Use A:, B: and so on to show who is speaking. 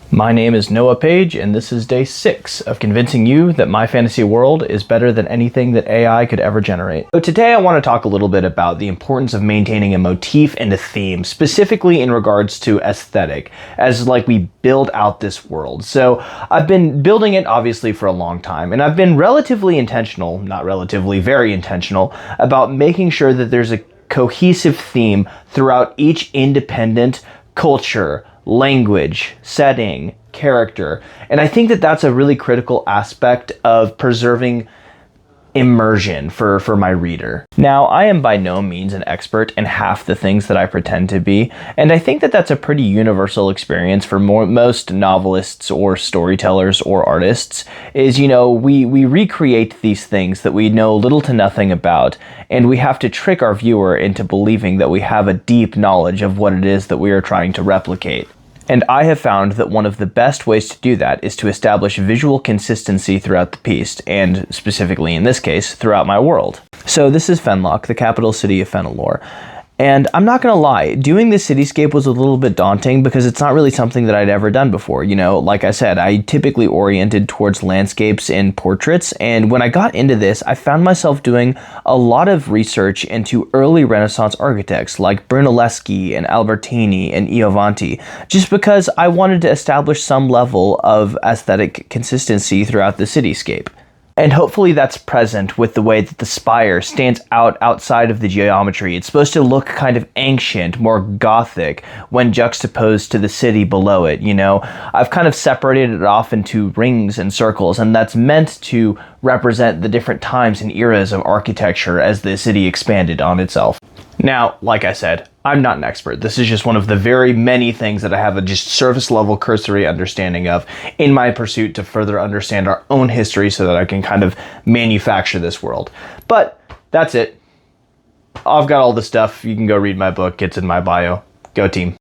A: My name is Noah Page, and this is day 6 of convincing you that my fantasy world is better than anything that AI could ever generate. So today I want to talk a little bit about the importance of maintaining a motif and a theme, specifically in regards to aesthetic, as we build out this world. So I've been building it obviously for a long time, and I've been relatively intentional, not relatively, very intentional, about making sure that there's a cohesive theme throughout each independent culture, language, setting, character. And I think that that's a really critical aspect of preserving immersion for my reader. Now, I am by no means an expert in half the things that I pretend to be, and I think that that's a pretty universal experience for most novelists or storytellers or artists, is, we recreate these things that we know little to nothing about, and we have to trick our viewer into believing that we have a deep knowledge of what it is that we are trying to replicate. And I have found that one of the best ways to do that is to establish visual consistency throughout the piece, and specifically in this case, throughout my world. So this is Fenlock, the capital city of Fenelore. And I'm not gonna lie, doing this cityscape was a little bit daunting because it's not really something that I'd ever done before. Like I said, I typically oriented towards landscapes and portraits, and when I got into this, I found myself doing a lot of research into early Renaissance architects like Brunelleschi and Albertini and Iovanti, just because I wanted to establish some level of aesthetic consistency throughout the cityscape. And hopefully that's present with the way that the spire stands outside of the geometry. It's supposed to look kind of ancient, more gothic, when juxtaposed to the city below it, I've kind of separated it off into rings and circles, and that's meant to represent the different times and eras of architecture as the city expanded on itself. Now, like I said, I'm not an expert. This is just one of the very many things that I have a just surface level cursory understanding of in my pursuit to further understand our own history so that I can kind of manufacture this world. But that's it. I've got all the stuff. You can go read my book. It's in my bio. Go team.